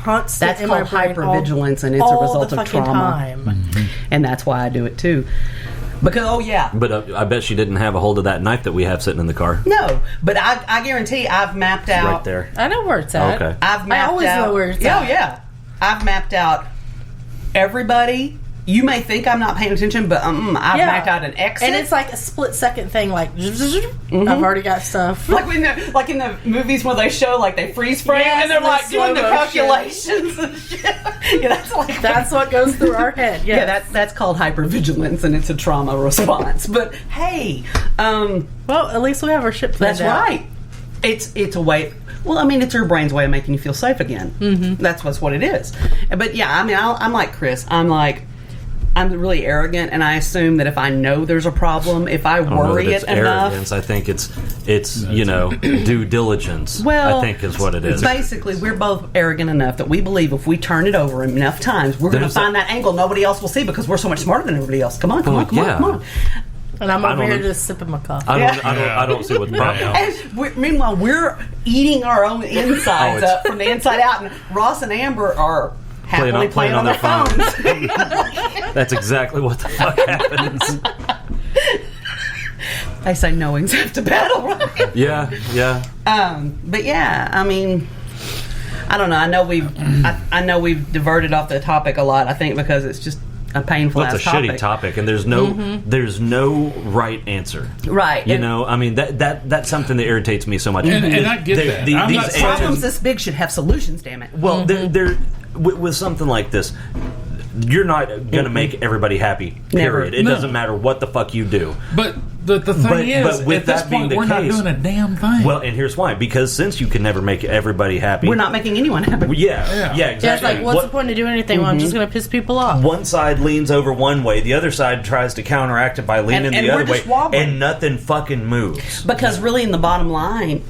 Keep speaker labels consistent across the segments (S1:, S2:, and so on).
S1: constant.
S2: That's called hypervigilance, and it's a result of trauma. And that's why I do it too. Because
S3: but I bet she didn't have a hold of that knife that we have sitting in the car.
S2: No, but I guarantee I've mapped out
S3: right there.
S1: I know where it's at.
S3: Okay,
S1: I always know where it's at.
S2: Oh yeah, I've mapped out everybody. You may think I'm not paying attention, but I've mapped out an exit.
S1: And it's like a split-second thing, like, I've already got stuff.
S2: Like in the movies where they show, like, they freeze frame, and they're, like, doing the calculations and shit.
S1: That's what goes through our head, yes.
S2: Yeah, that's called hypervigilance, and it's a trauma response. But, hey.
S1: Well, at least we have our shit planned out.
S2: That's right. It's a way... Well, I mean, it's your brain's way of making you feel safe again. That's what it is. But, yeah, I mean, I'm like Chris. I'm really arrogant, and I assume that if I know there's a problem, if I worry it enough...
S3: arrogance. I think it's due diligence,
S2: well,
S3: I think is what it is.
S2: Basically, we're both arrogant enough that we believe if we turn it over enough times, we're going to find that angle nobody else will see because we're so much smarter than everybody else. Come on.
S1: And I'm over here just sipping my coffee.
S3: I don't see what the problem is.
S2: And meanwhile, we're eating our own insides up from the inside out, and Ross and Amber are... happily playing on their phones.
S3: That's exactly what the fuck happens.
S2: They say knowing's half the battle, right?
S3: Yeah.
S2: But yeah, I mean, I don't know. I know we've diverted off the topic a lot. I think because it's just a painful ass topic.
S3: It's a shitty topic, and there's no right answer.
S2: Right.
S3: You know, I mean that's something that irritates me so much.
S4: And I get that.
S2: These problems this big should have solutions. Damn it.
S3: Well, they're with something like this, you're not going to make everybody happy. Period. It doesn't matter what the fuck you do.
S4: But the thing is, at this point, we're not doing a damn thing.
S3: Well, and here's why. Because since you can never make everybody happy,
S2: we're not making anyone happy.
S3: Yeah, exactly.
S1: Yeah, it's like, what's the point of doing anything? Well, I'm just going to piss people off.
S3: One side leans over one way, the other side tries to counteract it by leaning the other way, and nothing fucking moves.
S2: Because really, in the bottom line,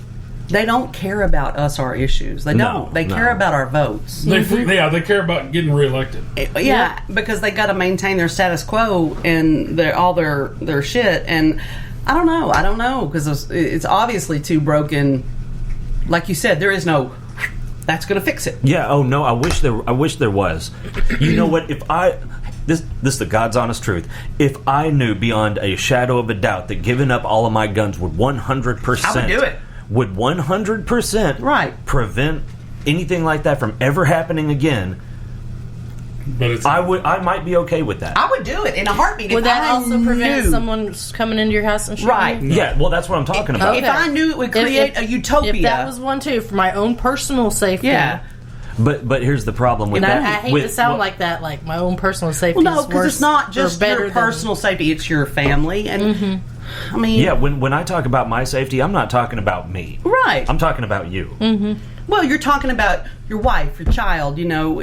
S2: they don't care about us, our issues. They don't. They care about our votes.
S4: They care about getting reelected.
S2: Yeah, because they got to maintain their status quo and all their shit. And I don't know, because it's obviously too broken. Like you said, there is no that's going to fix it.
S3: Yeah. Oh no, I wish there was. You know what? If this is the God's honest truth. If I knew beyond a shadow of a doubt that giving up all of my guns would 100%,
S2: I would do it.
S3: Would 100% prevent anything like that from ever happening again. But I might be okay with that.
S2: I would do it in a heartbeat.
S1: Would that also prevent someone coming into your house and shooting?
S2: Right.
S3: No. Yeah, well, that's what I'm talking about.
S2: If I knew it would create a utopia.
S1: If that was one, too, for my own personal safety.
S2: Yeah.
S3: But here's the problem with that.
S1: I hate to sound like that, like my own personal safety.
S2: Well, no, because it's not just your personal safety; it's your family, and I mean,
S3: yeah. When I talk about my safety, I'm not talking about me.
S2: Right.
S3: I'm talking about you.
S2: Well, you're talking about your wife, your child. You know,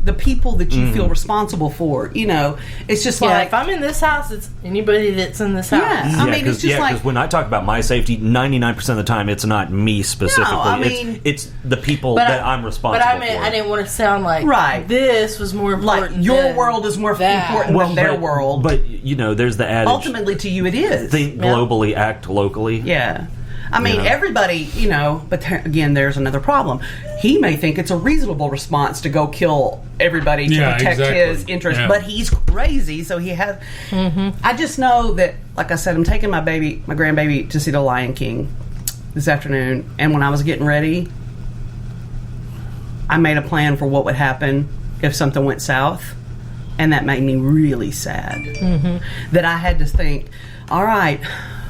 S2: the people that you feel responsible for. You know, it's just like
S1: if I'm in this house, it's anybody that's in this house.
S2: Yeah, I mean, it's just
S3: because when I talk about my safety, 99% of the time, it's not me specifically.
S2: No, I mean,
S3: it's the people that I'm responsible for.
S1: But I didn't want to sound like this was more important.
S2: Like your world is more important than their world.
S3: But you know, there's the adage.
S2: Ultimately, to you, it is.
S3: Think globally, act locally.
S2: Yeah. I mean, everybody, you know, but again, there's another problem. He may think it's a reasonable response to go kill everybody to protect his interests, but he's crazy, so he has... I just know that, like I said, I'm taking my grandbaby, to see The Lion King this afternoon, and when I was getting ready, I made a plan for what would happen if something went south, and that made me really sad. That I had to think, all right,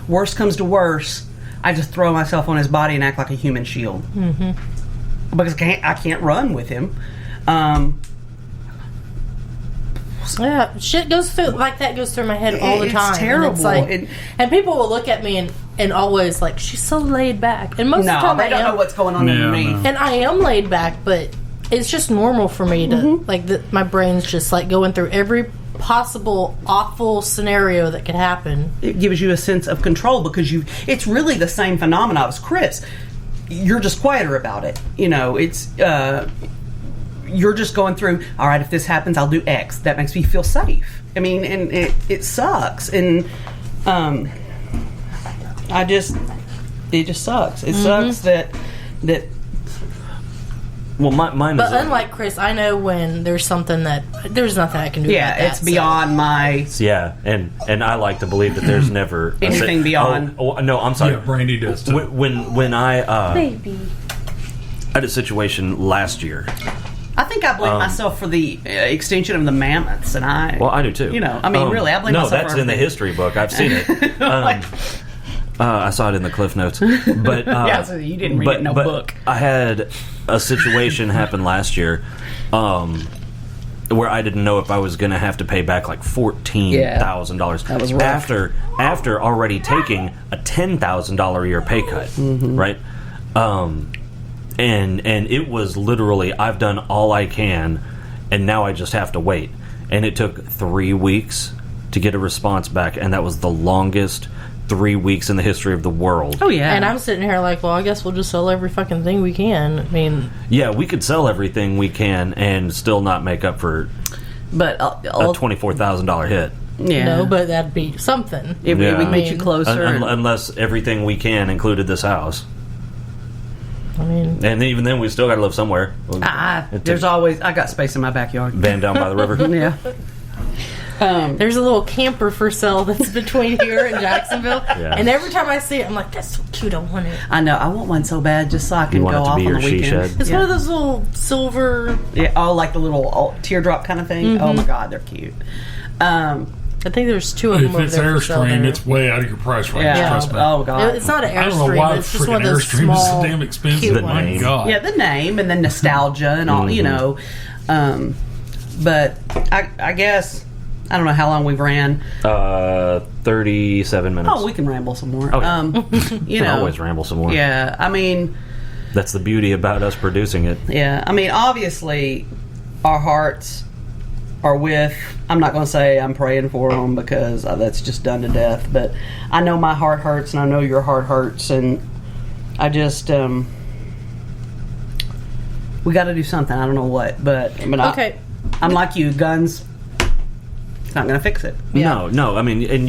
S2: worst comes to worst, I just throw myself on his body and act like a human shield. Because I can't run with him.
S1: Yeah, shit goes through like that goes through my head all the time.
S2: It's terrible.
S1: And, it's like, and people will look at me and always like, she's so laid back. And most of the time
S2: they don't know what's going on underneath.
S1: And I am laid back, but it's just normal for me to my brain's just like going through every possible awful scenario that could happen.
S2: It gives you a sense of control because it's really the same phenomena as Chris. You're just quieter about it. You know, it's you're just going through, all right, if this happens, I'll do X. That makes me feel safe. I mean, and it sucks. And it just sucks. It sucks that
S3: Well, mine
S1: but
S3: is...
S1: But unlike Chris, I know when there's something that... There's nothing I can do about that.
S2: Yeah, it's beyond my...
S3: Yeah, and I like to believe that there's never...
S2: anything beyond...
S3: no, I'm sorry.
S4: Yeah, Brandy does too.
S3: When I...
S1: Baby.
S3: I had a situation last year.
S2: I think I blame myself for the extinction of the mammoths, and I...
S3: Well, I do too.
S2: You know, I mean, really, I blame myself for...
S3: No, that's in the history book. I've seen it. I saw it in the Cliff Notes. But
S2: yeah, so you didn't read it in no book.
S3: I had a situation happen last year where I didn't know if I was going to have to pay back like $14,000.
S2: That was rough.
S3: After already taking a $10,000 a year pay cut, right? And it was literally, I've done all I can, and now I just have to wait. And it took 3 weeks to get a response back, and that was the longest 3 weeks in the history of the world.
S2: Oh, yeah.
S1: And I'm sitting here like, well, I guess we'll just sell every fucking thing we can. I mean...
S3: Yeah, we could sell everything we can and still not make up for a $24,000 hit.
S2: Yeah.
S1: No, but that'd be something.
S2: It would make you closer.
S3: Unless everything we can included this house.
S1: I mean...
S3: And even then, we still got to live somewhere.
S2: There's always... I got space in my backyard.
S3: Van down by the river.
S2: Yeah.
S1: There's a little camper for sale that's between here and Jacksonville, and every time I see it, I'm like, "That's so cute! I want it."
S2: I know. I want one so bad, just so I can go off on the weekends.
S1: It's one of those little silver.
S2: Yeah. Oh, like the little teardrop kind of thing. Oh my God, they're cute.
S1: I think there's 2 of them over there.
S4: If it's Airstream, it's way out of your price range.
S2: Yeah.
S4: Trust me.
S2: Oh God.
S1: It's not an Airstream.
S4: I don't know why
S1: it's just one of those
S4: Airstream is so damn expensive. My God.
S2: Yeah, the name and the nostalgia and all, you know. But I guess. I don't know how long we've ran.
S3: 37 minutes.
S2: Oh, we can ramble some more.
S3: Okay.
S2: You know,
S3: always ramble some more.
S2: Yeah, I mean,
S3: that's the beauty about us producing it.
S2: Yeah, I mean, obviously, our hearts are with. I'm not going to say I'm praying for them because that's just done to death. But I know my heart hurts, and I know your heart hurts, and I just we got to do something. I don't know what, but
S1: okay.
S2: I'm like you, guns. It's not going to fix it.
S3: No. I mean, and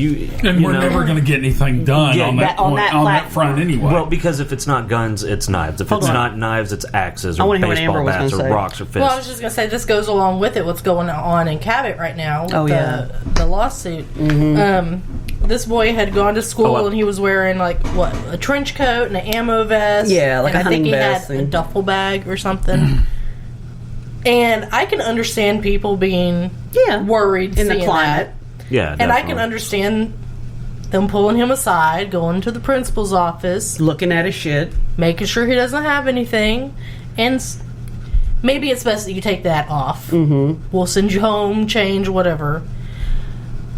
S4: we're never going to get anything done on that front anyway.
S3: Well, because if it's not guns, it's knives. If it's not knives, it's axes or baseball bats or rocks or fists.
S1: Well, I was just going to say this goes along with it. What's going on in Cabot right now? With the lawsuit. This boy had gone to school and he was wearing a trench coat and an ammo vest.
S2: Yeah, like a hunting vest.
S1: I think he had a duffel bag or something. And I can understand people being worried
S2: in the climate.
S3: Yeah,
S1: and I can understand them pulling him aside, going to the principal's office,
S2: looking at his shit,
S1: making sure he doesn't have anything, and maybe it's best that you take that off. We'll send you home, change, whatever.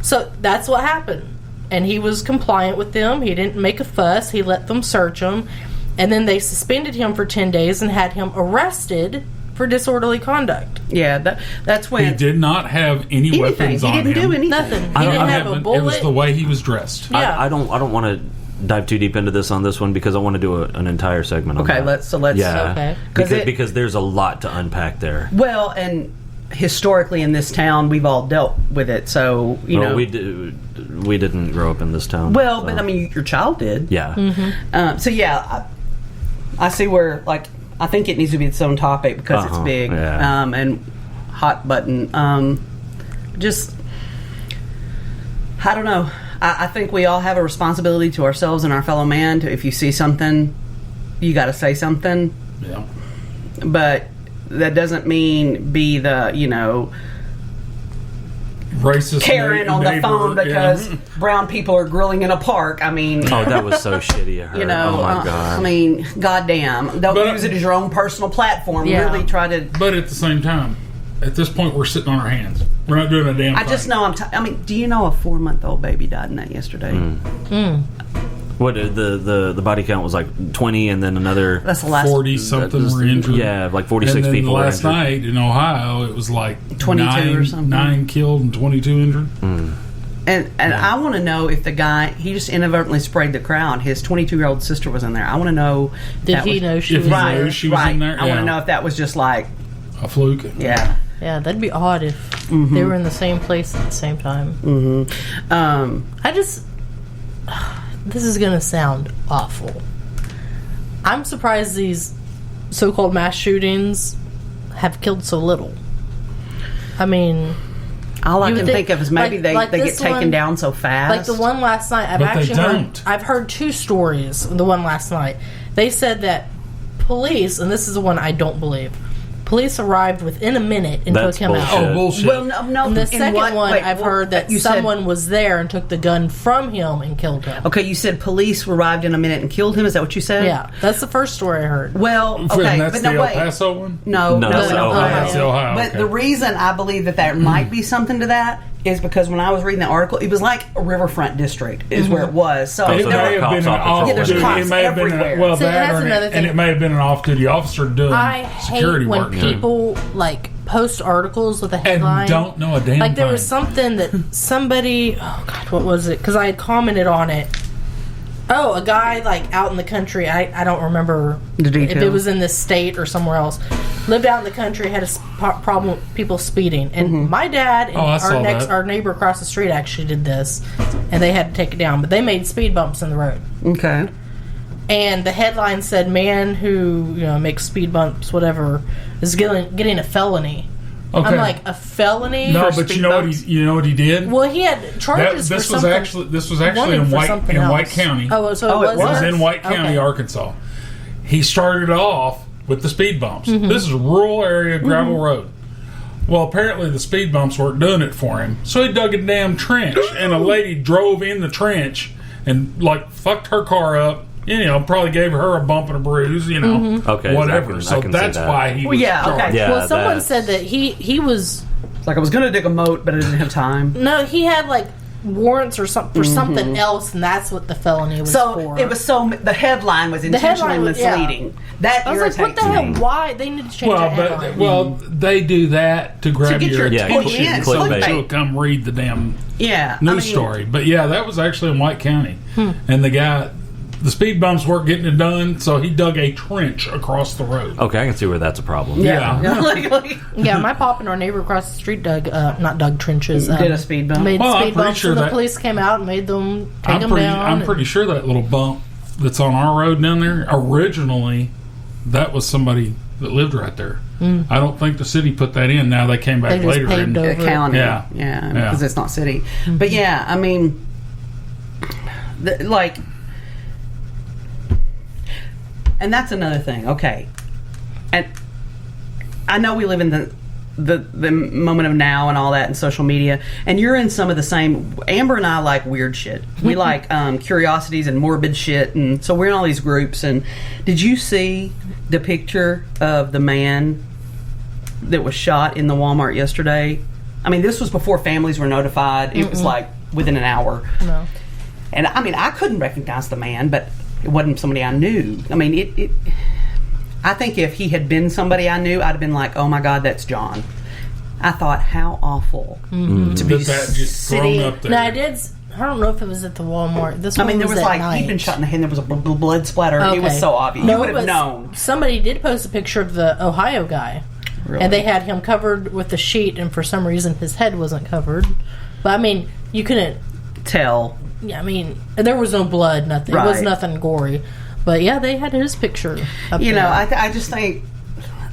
S1: So that's what happened. And he was compliant with them. He didn't make a fuss. He let them search him. And then they suspended him for 10 days and had him arrested for disorderly conduct.
S2: Yeah, that's when...
S4: He did not have any weapons on him.
S2: He didn't do anything.
S1: Nothing. He didn't have a bullet.
S4: It was the way he was dressed.
S1: Yeah.
S3: I don't want to dive too deep into this on this one because I want to do an entire segment on that.
S2: Let's
S1: okay.
S3: Because there's a lot to unpack there.
S2: Well, and historically in this town we've all dealt with it, so you know
S3: we didn't grow up in this town.
S2: Well,
S3: so.
S2: But I mean your child did.
S3: Yeah.
S2: So yeah, I see where I think it needs to be its own topic because it's big and hot button. Just, I don't know. I think we all have a responsibility to ourselves and our fellow man. If you see something, you got to say something.
S4: Yeah.
S2: But that doesn't mean be the,
S4: racist
S2: Karen on the phone because brown people are grilling in a park. I mean...
S3: Oh, that was so shitty of her. Oh, my God.
S2: I mean, goddamn. Don't use it as your own personal platform. Yeah. Really try to...
S4: But at the same time, at this point, we're sitting on our hands. We're not doing a damn thing.
S2: I just know do you know a 4-month-old baby died in that yesterday?
S3: What the body count was 20, and then another.
S2: That's the last
S4: 40 something were injured.
S3: Yeah, 46
S4: and then
S3: people.
S4: Last night in Ohio, it was
S2: 22 or something.
S4: 9 killed and 22 injured.
S2: And I want to know if the guy he just inadvertently sprayed the crowd. His 22-year-old sister was in there. I want to know.
S1: Did he know she was
S2: right,
S1: there?
S4: She was in there.
S2: I want to know if that was just a
S4: fluke.
S2: Yeah.
S1: Yeah, that'd be odd if they were in the same place at the same time. This is going to sound awful. I'm surprised these so-called mass shootings have killed so little? I mean,
S2: all I can think of is maybe they get taken down so fast.
S1: Like the one last night, I've heard two stories. The one last night, they said that police, and this is the one I don't believe, police arrived within a minute and took him out.
S4: Oh, bullshit.
S2: Well, no.
S1: And the second one, I've heard that someone was there and took the gun from him and killed him.
S2: Okay, you said police arrived in a minute and killed him. Is that what you said?
S1: Yeah, that's the first story I heard.
S2: Well, okay,
S4: that's
S2: but no,
S4: the
S2: wait.
S4: El Paso one?
S2: No,
S3: that's
S2: Ohio.
S4: That's Ohio.
S2: But the reason I believe that might be something to that is because when I was reading the article, it was like a riverfront district is where it was. So
S4: it may have been an off-duty. It may have been and it may have been an off-duty officer doing security work.
S1: I hate when people post articles with a headline
S4: and don't know a damn thing.
S1: There was something that somebody, oh God, what was it? Because I had commented on it. Oh, a guy out in the country. I don't remember
S2: the details.
S1: If it was in this state or somewhere else. Lived out in the country, had a problem with people speeding, and my dad and our neighbor across the street actually did this, and they had to take it down. But they made speed bumps in the road.
S2: Okay.
S1: And the headline said, "Man who makes speed bumps, whatever, is getting a felony." Okay. I'm like, a felony?
S4: No, but you know what he did?
S1: Well, he had charges for something.
S4: This was actually in White County.
S1: Oh, so it was
S4: in White County, Arkansas. He started off with the speed bumps.
S1: Mm-hmm.
S4: This is a rural area, gravel road. Well, apparently the speed bumps weren't doing it for him, so he dug a damn trench, and a lady drove in the trench and fucked her car up. Probably gave her a bump and a bruise,
S3: okay,
S4: whatever. So that's why he was
S2: okay.
S3: Yeah,
S1: well, someone said that he was...
S2: It's like I was going to dig a moat, but I didn't have time.
S1: No, he had, warrants or something for something else, and that's what the felony was for.
S2: It was the headline was intentionally misleading. That
S1: I was what the hell? Why they need to change the headline?
S4: Well, they do that to grab your
S2: attention,
S4: so that you'll come read the damn news story. But that was actually in White County, and the speed bumps weren't getting it done, so he dug a trench across the road.
S3: Okay, I can see where that's a problem.
S1: Yeah, my pop and our neighbor across the street not dug trenches.
S2: Did a speed bump.
S1: Made speed bumps, and the police came out and made them take them down.
S4: I'm pretty sure that little bump that's on our road down there, originally, that was somebody that lived right there. I don't think the city put that in. Now they came back later
S1: and
S2: county. Yeah, because it's not city. But I mean, and that's another thing. Okay, and I know we live in the moment of now and all that and social media, and you're in some of the same. Amber and I like weird shit. We like curiosities and morbid shit, and so we're in all these groups. And did you see the picture of the man that was shot in the Walmart yesterday? I mean, this was before families were notified. It was within an hour.
S1: No.
S2: And I mean, I couldn't recognize the man, but it wasn't somebody I knew. I mean, I think if he had been somebody I knew, I'd have been like, oh my God, that's John. I thought, how awful to be
S4: sitting up there.
S1: No, I don't know if it was at the Walmart.
S2: There was he'd been shot in the head and there was a blood splatter. Okay. It was so obvious. You would have known.
S1: Somebody did post a picture of the Ohio guy.
S2: Really?
S1: And they had him covered with a sheet, and for some reason his head wasn't covered. But I mean, you couldn't
S2: tell.
S1: Yeah, I mean, there was no blood, nothing. Right. It was nothing gory. But they had his picture up there.
S2: I just think,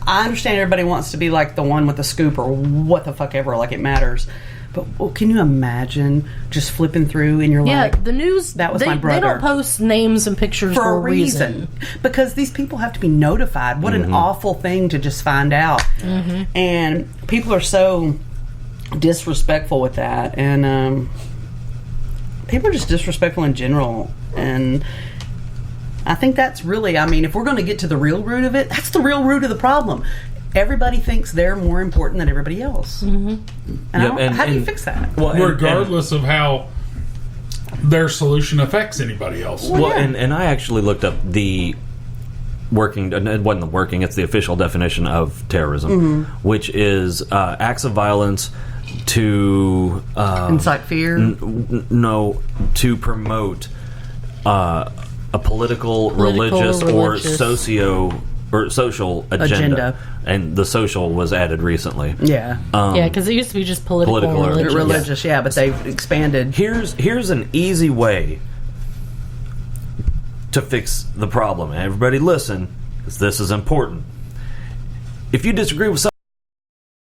S2: I understand everybody wants to be like the one with the scoop or what the fuck ever, like it matters. But can you imagine just flipping through and you're like,
S1: the news,
S2: that was my brother.
S1: They don't post names and pictures for a reason.
S2: Because these people have to be notified. What an awful thing to just find out. And people are so disrespectful with that. And people are just disrespectful in general. And I think that's really, if we're going to get to the real root of it, that's the real root of the problem. Everybody thinks they're more important than everybody else. And how do you fix that?
S4: Well, regardless of how their solution affects anybody else.
S3: And I actually looked up the working, it wasn't the working, it's the official definition of terrorism, which is acts of violence to...
S2: incite fear?
S3: No, to promote a political, religious, or social agenda. And the social was added recently.
S2: Yeah.
S1: Because it used to be just political and
S2: religious. Yeah, but they've expanded.
S3: Here's an easy way to fix the problem. And everybody listen, because this is important. If you disagree with something